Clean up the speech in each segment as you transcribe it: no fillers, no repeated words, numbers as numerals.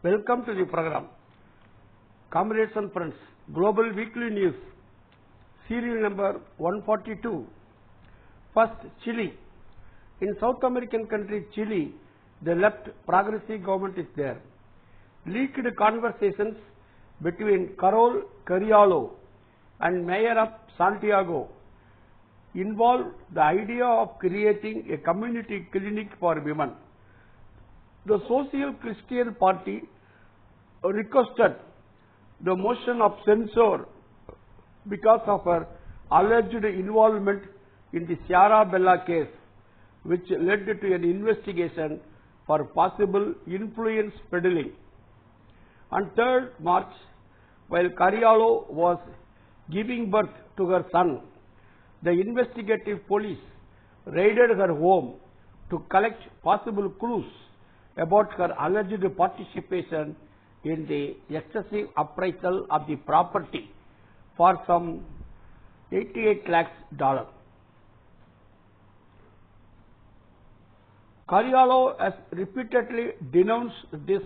Welcome to the program. Comrades and friends, Global Weekly News, serial number 142. First, Chile. In South American country Chile, the left progressive government is there. Leaked conversations between Carol Carriolo and Mayor of Santiago involve the idea of creating a community clinic for women. The Social Christian Party requested the motion of censure because of her alleged involvement in the Sierra Bella case, which led to an investigation for possible influence peddling. On 3rd March, while Carriolo was giving birth to her son, the investigative police raided her home to collect possible clues about her alleged participation in the excessive appraisal of the property for some $88 lakhs. Carriolo has repeatedly denounced this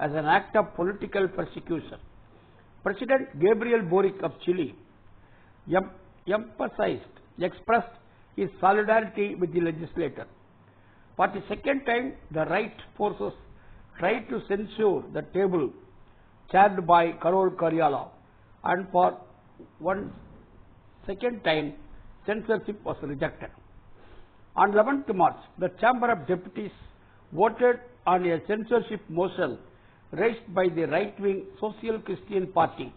as an act of political persecution. President Gabriel Boric of Chile expressed his solidarity with the legislator. For the second time, the right forces tried to censure the table chaired by Carol Carriolo, and for one second time, censorship was rejected. On 11th March, the Chamber of Deputies voted on a censorship motion raised by the right-wing Social Christian Party,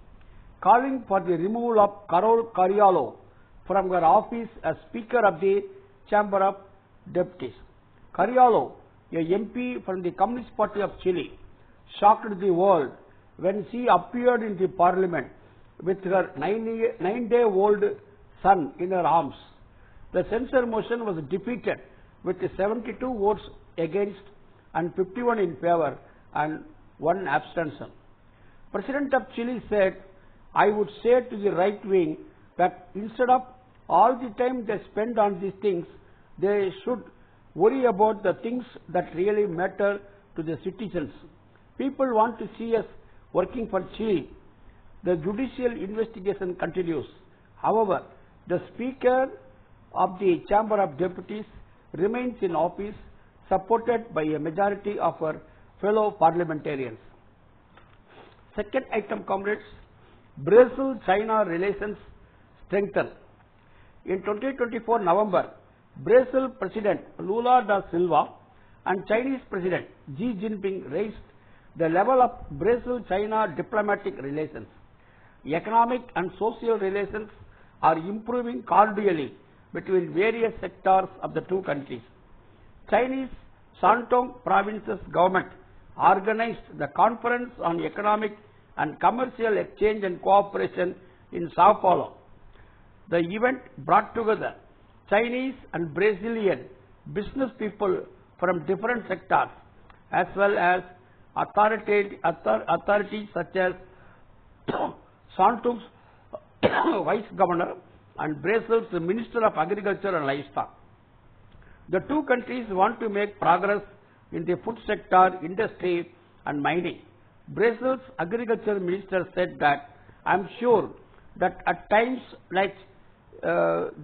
calling for the removal of Carol Carriolo from her office as Speaker of the Chamber of Deputies. Carriolo, a MP from the Communist Party of Chile, shocked the world when she appeared in the parliament with her 9-day-old son in her arms. The censure motion was defeated with 72 votes against and 51 in favor and 1 abstention. President of Chile said, "I would say to the right wing that instead of all the time they spend on these things, they should worry about the things that really matter to the citizens. People want to see us working for Chile." The judicial investigation continues. However, the Speaker of the Chamber of Deputies remains in office, supported by a majority of her fellow parliamentarians. Second item, comrades, Brazil-China relations strengthen. In 2024 November, Brazil President Lula da Silva and Chinese President Xi Jinping raised the level of Brazil-China diplomatic relations. Economic and social relations are improving cordially between various sectors of the two countries. Chinese Shandong Province's government organized the Conference on Economic and Commercial Exchange and Cooperation in Sao Paulo. The event brought together Chinese and Brazilian business people from different sectors, as well as authorities such as Shandong's Vice Governor and Brazil's Minister of Agriculture and Livestock. The two countries want to make progress in the food sector, industry and mining. Brazil's Agriculture Minister said that, "I am sure that at times like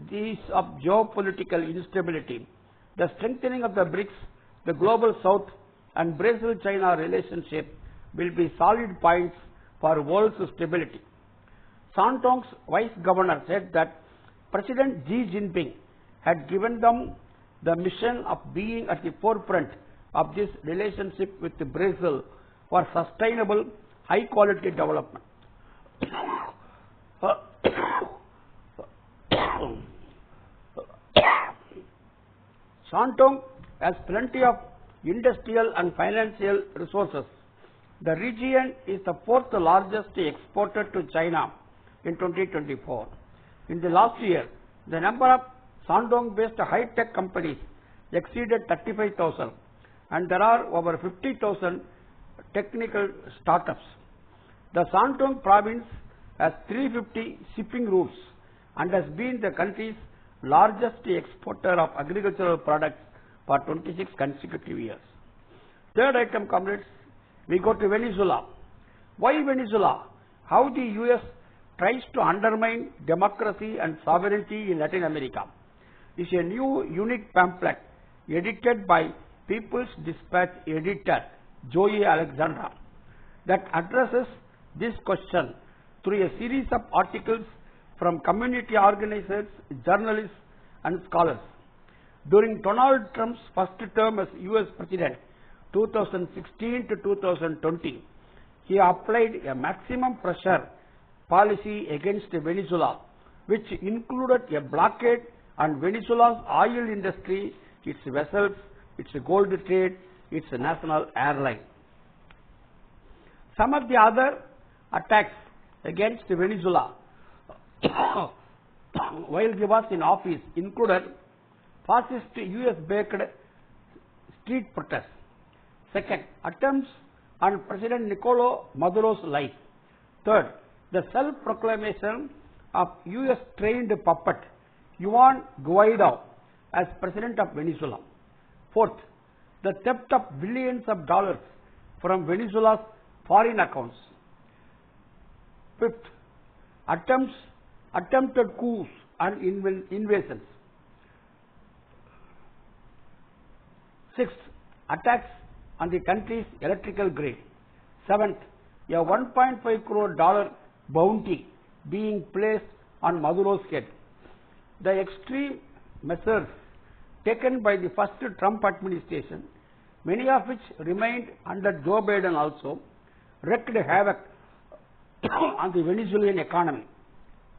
these of geopolitical instability, the strengthening of the BRICS, the Global South and Brazil-China relationship will be solid points for world's stability." Shandong's Vice Governor said that President Xi Jinping had given them the mission of being at the forefront of this relationship with Brazil for sustainable, high-quality development. Shandong has plenty of industrial and financial resources. The region is the 4th largest exporter to China in 2024. In the last year, the number of Shandong-based high-tech companies exceeded 35,000, and there are over 50,000 technical startups. The Shandong province has 350 shipping routes and has been the country's largest exporter of agricultural products for 26 consecutive years. Third item, comrades, We go to Venezuela. Why Venezuela? How the US tries to undermine democracy and sovereignty in Latin America is a new unique pamphlet edited by People's Dispatch editor Joey Alexandra that addresses this question through a series of articles from community organizers, journalists, and scholars. During Donald Trump's first term as US President, 2016 to 2020, he applied a maximum pressure policy against Venezuela, which included a blockade on Venezuela's oil industry, its vessels, its gold trade, its national airline. Some of the other attacks against Venezuela while he was in office included fascist US-based street protests. Second, attempts on President Nicolas Maduro's life. Third, the self-proclamation of US-trained puppet Juan Guaido as President of Venezuela. Fourth, the theft of billions of dollars from Venezuela's foreign accounts. Fifth, attempted coups and invasions. Sixth, attacks on the country's electrical grid. Seventh, a $1.5 crore bounty being placed on Maduro's head. The extreme measures taken by the first Trump administration, many of which remained under Joe Biden also, wreaked havoc on the Venezuelan economy.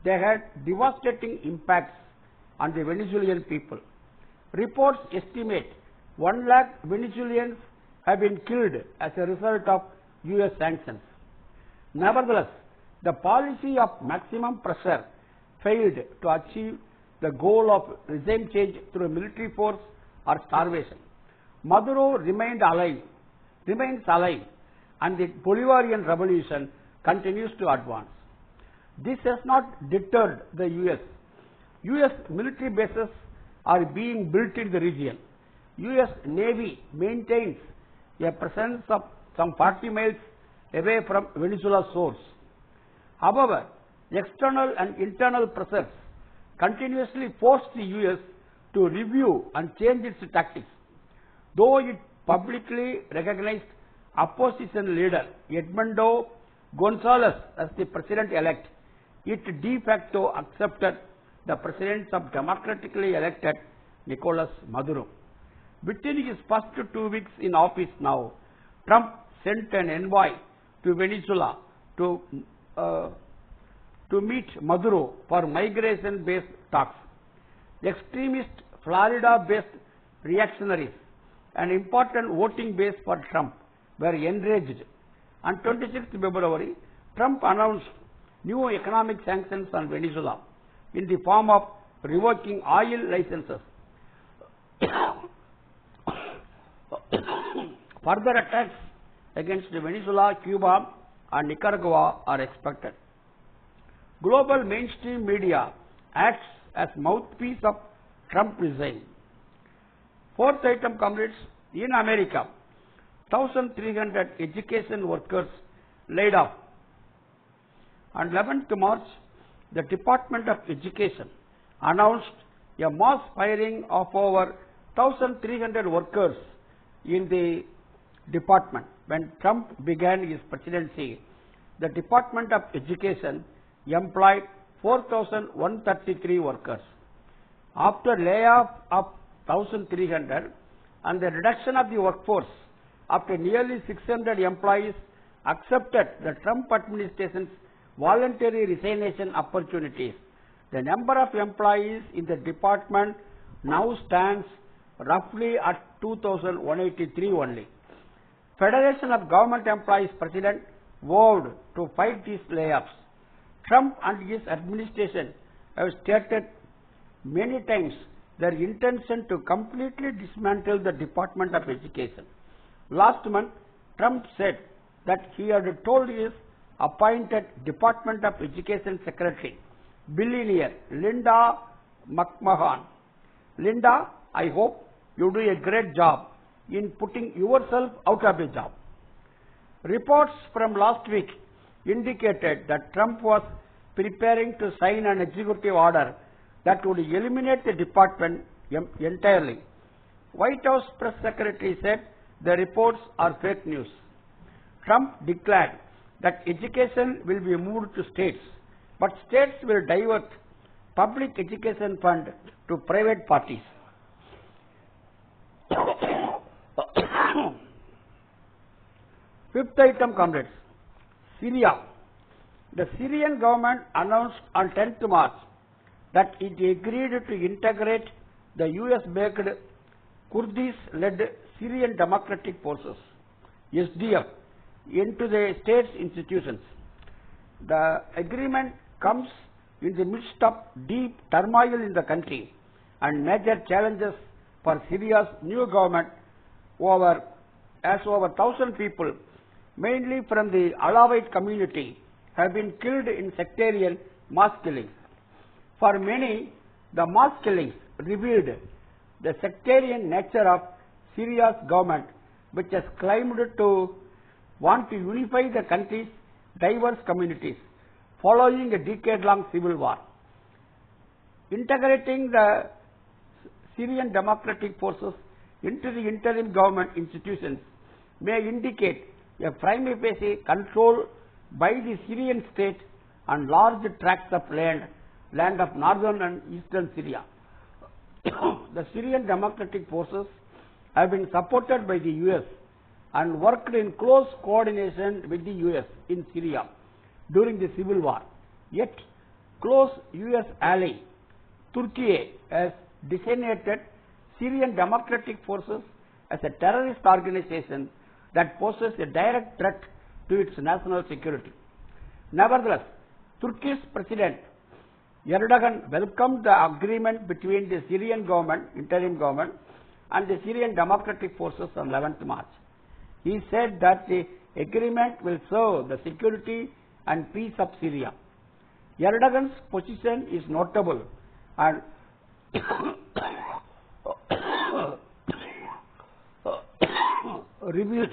They had devastating impacts on the Venezuelan people. Reports estimate 1 lakh Venezuelans have been killed as a result of US sanctions. Nevertheless, the policy of maximum pressure failed to achieve the goal of regime change through military force or starvation. Maduro remains alive, and the Bolivarian revolution continues to advance. This has not deterred the US. US military bases are being built in the region. US Navy maintains a presence of some 40 miles away from Venezuela's shores. However, external and internal pressures continuously force the US to review and change its tactics. Though it publicly recognized opposition leader Edmundo Gonzalez as the president-elect, it de facto accepted the presence of democratically elected Nicolas Maduro. Within his first 2 weeks in office now, Trump sent an envoy to Venezuela to meet Maduro for migration-based talks. Extremist Florida-based reactionaries, an important voting base for Trump, were enraged. On 26th February, Trump announced new economic sanctions on Venezuela in the form of revoking oil licenses. Further attacks against Venezuela, Cuba, and Nicaragua are expected. Global mainstream media acts as mouthpiece of Trump regime. Fourth item, comrades, in America, 1,300 education workers laid off. On 11th March, the Department of Education announced a mass firing of over 1,300 workers in the department. When Trump began his presidency, the Department of Education employed 4,133 workers. After layoff of 1,300 and the reduction of the workforce, after nearly 600 employees accepted the Trump administration's voluntary resignation opportunities, the number of employees in the department now stands roughly at 2,183 only. Federation of Government Employees President vowed to fight these layoffs. Trump and his administration have stated many times their intention to completely dismantle the Department of Education. Last month, Trump said that he had told his appointed Department of Education Secretary, billionaire Linda McMahon, Linda, I hope you do a great job in putting yourself out of a job. Reports from last week indicated that Trump was preparing to sign an executive order that would eliminate the department entirely. White House press secretary said the reports are fake news. Trump declared that education will be moved to states, but states will divert public education fund to private parties. Fifth item, comrades, Syria. The Syrian government announced on 10th March that it agreed to integrate the US-backed Kurdish-led Syrian Democratic Forces, SDF, into the state's institutions. The agreement comes in the midst of deep turmoil in the country and major challenges for Syria's new government over 1,000 people, mainly from the Alawite community, have been killed in sectarian mass killings. For many, the mass killings revealed the sectarian nature of Syria's government, which has claimed to want to unify the country's diverse communities following a decade-long civil war. Integrating the Syrian Democratic Forces into the interim government institutions may indicate a prima facie control by the Syrian state on large tracts of land of northern and eastern Syria. The Syrian Democratic Forces have been supported by the US and worked in close coordination with the US in Syria during the civil war. Yet, close US ally Turkey has designated Syrian Democratic Forces as a terrorist organization that poses a direct threat to its national security. Nevertheless, Turkey's President Erdogan welcomed the agreement between the Syrian government, interim government, and the Syrian Democratic Forces on 11th March. He said that the agreement will serve the security and peace of Syria. Erdogan's position is notable and reveals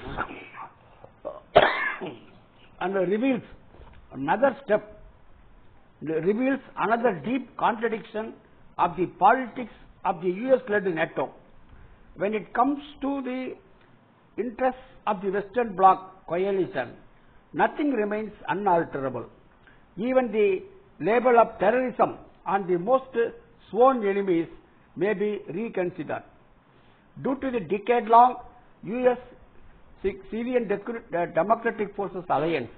another deep contradiction of the politics of the US-led NATO. When it comes to the interests of the Western Bloc coalition, nothing remains unalterable. Even the label of terrorism on the most sworn enemies may be reconsidered. Due to the decade-long US-Syrian Democratic Forces alliance,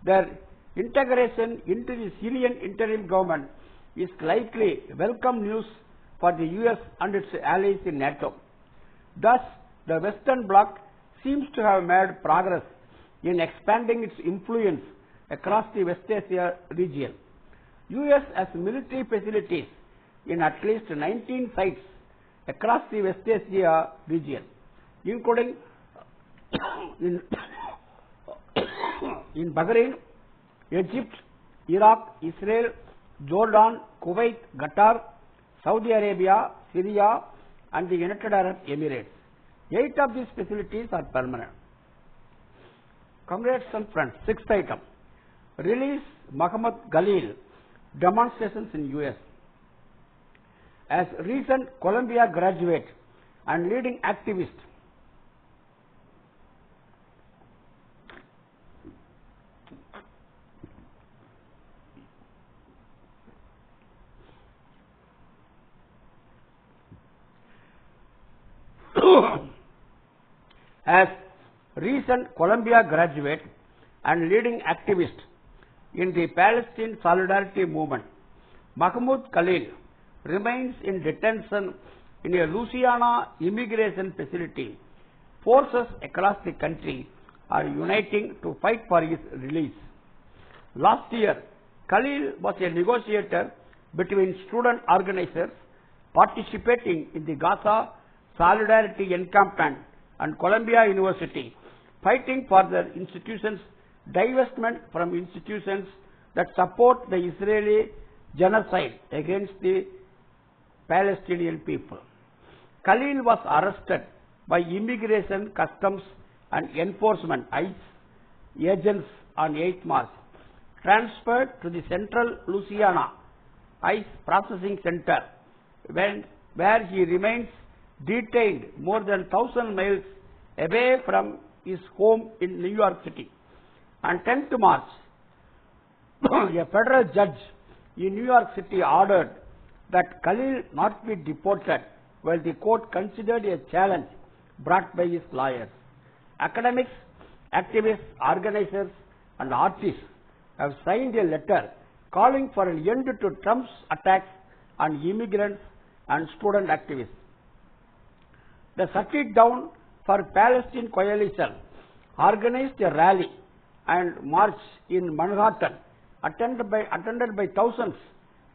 their integration into the Syrian interim government is likely welcome news for the US and its allies in NATO. Thus, the Western Bloc seems to have made progress in expanding its influence across the West Asia region. US has military facilities in at least 19 sites across the West Asia region, including in Bahrain, Egypt, Iraq, Israel, Jordan, Kuwait, Qatar, Saudi Arabia, Syria, and the United Arab Emirates. 8 of these facilities are permanent. Comrades and friends, sixth item, release Muhammad Khalil, demonstrations in US. As recent Columbia graduate and leading activist, as recent Columbia graduate and leading activist in the Palestine Solidarity Movement, Mahmoud Khalil remains in detention in a Louisiana immigration facility. Forces across the country are uniting to fight for his release. Last year, Khalil was a negotiator between student organizers participating in the Gaza Solidarity Encampment and Columbia University, fighting for their institutions' divestment from institutions that support the Israeli genocide against the Palestinian people. Khalil was arrested by Immigration, Customs and Enforcement (ICE) agents on 8th March, transferred to the Central Louisiana Ice Processing Center, where he remains detained more than 1,000 miles away from his home in New York City. On 10th March, a federal judge in New York City ordered that Khalil not be deported while the court considered a challenge brought by his lawyers. Academics, activists, organizers, and artists have signed a letter calling for an end to Trump's attacks on immigrants and student activists. The Shut It Down for Palestine Coalition organized a rally and march in Manhattan, attended by thousands,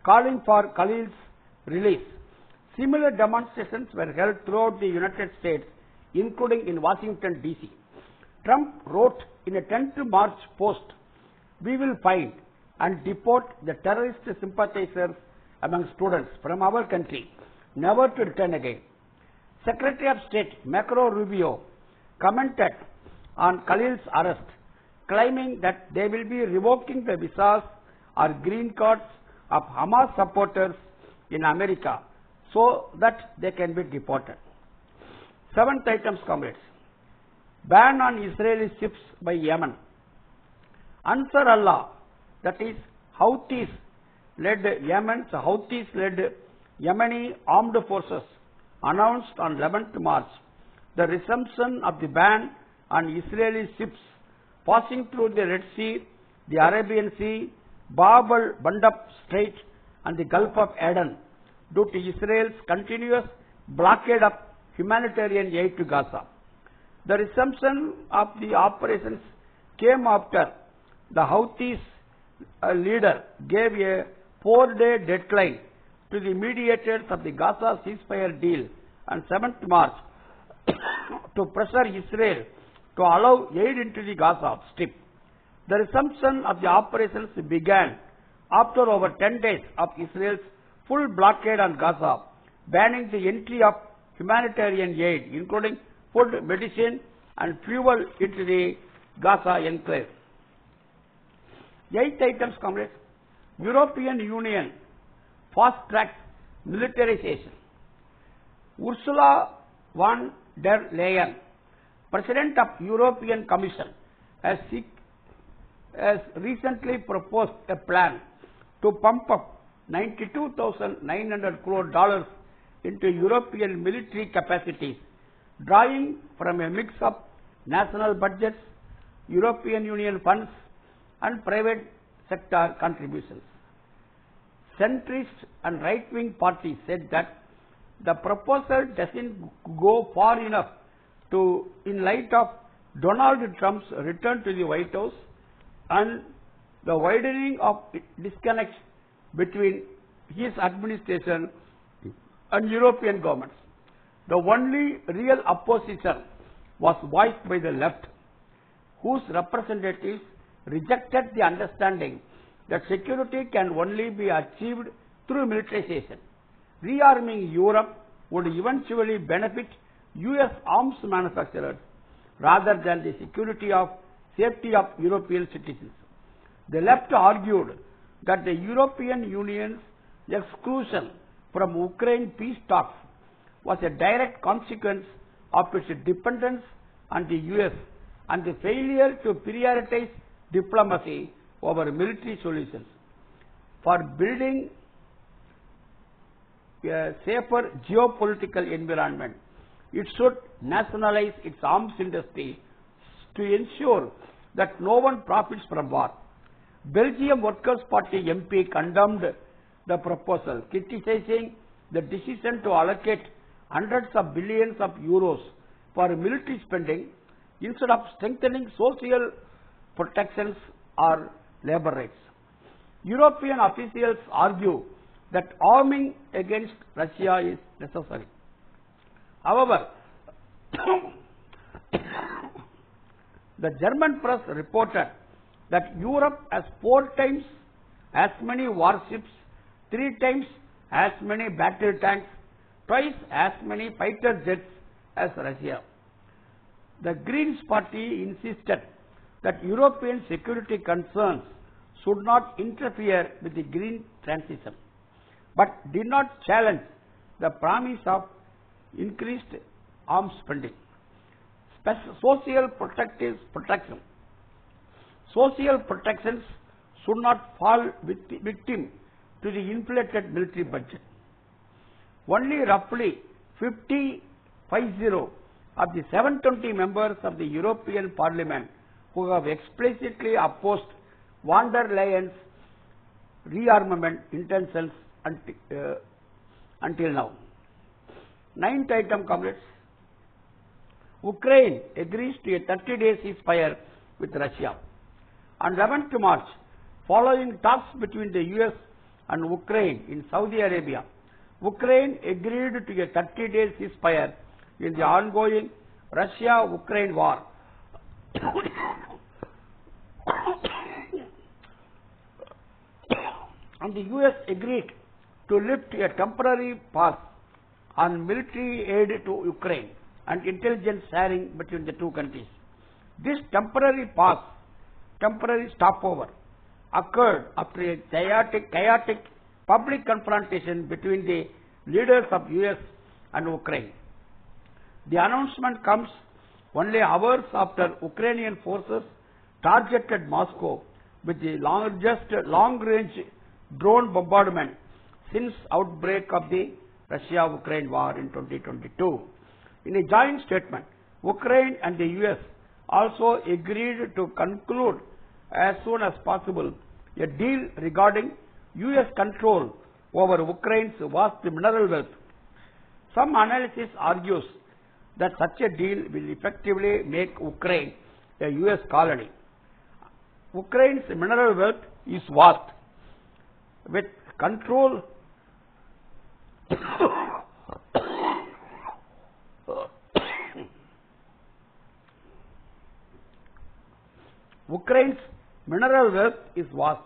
calling for Khalil's release. Similar demonstrations were held throughout the United States, including in Washington, D.C. Trump wrote in a 10th March post, "We will find and deport the terrorist sympathizers among students from our country, never to return again." Secretary of State Marco Rubio commented on Khalil's arrest, claiming that they will be revoking the visas or green cards of Hamas supporters in America so that they can be deported. 7th items, comrades. Ban on Israeli ships by Yemen. Ansar Allah, that is Houthis-led Yemeni armed forces, announced on 11th March the resumption of the ban on Israeli ships passing through the Red Sea, the Arabian Sea, Bab al-Mandab Strait, and the Gulf of Aden due to Israel's continuous blockade of humanitarian aid to Gaza. The resumption of the operations came after the Houthis leader gave a 4-day deadline to the mediators of the Gaza ceasefire deal on 7th March to pressure Israel to allow aid into the Gaza Strip. The resumption of the operations began after over 10 days of Israel's full blockade on Gaza, banning the entry of humanitarian aid, including food, medicine, and fuel into the Gaza enclave. 8th items, comrades. European Union fast-tracks militarization. Ursula von der Leyen, President of European Commission, has recently proposed a plan to pump up $92,900 crore into European military capacities, drawing from a mix of national budgets, European Union funds, and private sector contributions. Centrist and right-wing parties said that the proposal doesn't go far enough in light of Donald Trump's return to the White House and the widening of disconnects between his administration and European governments. The only real opposition was voiced by the left, whose representatives rejected the understanding that security can only be achieved through militarization. Rearming Europe would eventually benefit U.S. arms manufacturers rather than the safety of European citizens. The left argued that the European Union's exclusion from Ukraine peace talks was a direct consequence of its dependence on the U.S. and the failure to prioritize diplomacy over military solutions. For building a safer geopolitical environment, it should nationalize its arms industry to ensure that no one profits from war. Belgium Workers' Party MP condemned the proposal, criticizing the decision to allocate hundreds of billions of euros for military spending instead of strengthening social protections or labor rights. European officials argue that arming against Russia is necessary. However, the German press reported that Europe has 4 times as many warships, 3 times as many battle tanks, twice as many fighter jets as Russia. The Greens Party insisted that European security concerns should not interfere with the green transition, but did not challenge the promise of increased arms spending. Social protections should not fall victim to the inflated military budget. Only roughly 50 of the 720 members of the European Parliament who have explicitly opposed von der Leyen's rearmament intentions until now. Ninth item, comrades. Ukraine agrees to a 30-day ceasefire with Russia. On 11th March, following talks between the US and Ukraine in Saudi Arabia, Ukraine agreed to a 30-day ceasefire in the ongoing Russia-Ukraine war. And the US agreed to lift a temporary pause on military aid to Ukraine and intelligence sharing between the two countries. This temporary stopover, occurred after a chaotic public confrontation between the leaders of US and Ukraine. The announcement comes only hours after Ukrainian forces targeted Moscow with the largest long-range drone bombardment since outbreak of the Russia-Ukraine war in 2022. In a joint statement, Ukraine and the US also agreed to conclude as soon as possible a deal regarding US control over Ukraine's vast mineral wealth. Some analysis argues that such a deal will effectively make Ukraine a US colony. Ukraine's mineral wealth is vast, with control Ukraine's mineral wealth is vast,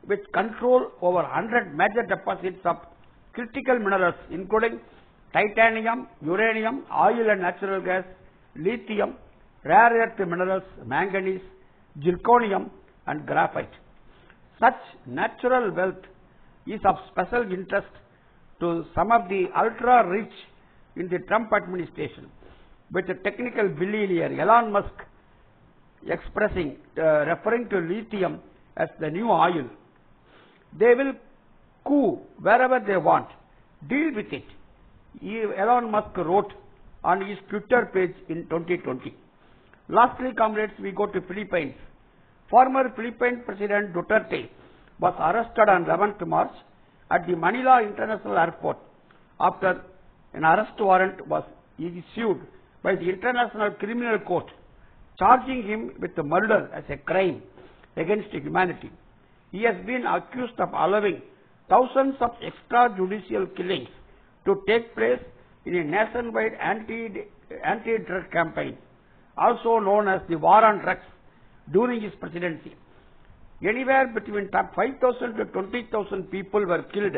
with control over 100 major deposits of critical minerals including titanium, uranium, oil and natural gas, lithium, rare earth minerals, manganese, zirconium and graphite. Such natural wealth is of special interest to some of the ultra-rich in the Trump administration, with the technical billionaire Elon Musk referring to lithium as the new oil. They will coup wherever they want. Deal with it, Elon Musk wrote on his Twitter page in 2020. Lastly, comrades, we go to Philippines. Former Philippine President Duterte was arrested on 11th March at the Manila International Airport after an arrest warrant was issued by the International Criminal Court, charging him with murder as a crime against humanity. He has been accused of allowing thousands of extrajudicial killings to take place in a nationwide anti-drug campaign, also known as the War on Drugs, during his presidency. Anywhere between 5,000 to 20,000 people were killed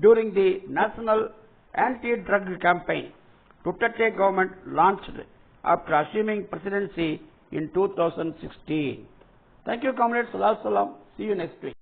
during the national anti-drug campaign Duterte government launched after assuming presidency in 2016. Thank you, comrades. Salam. See you next week.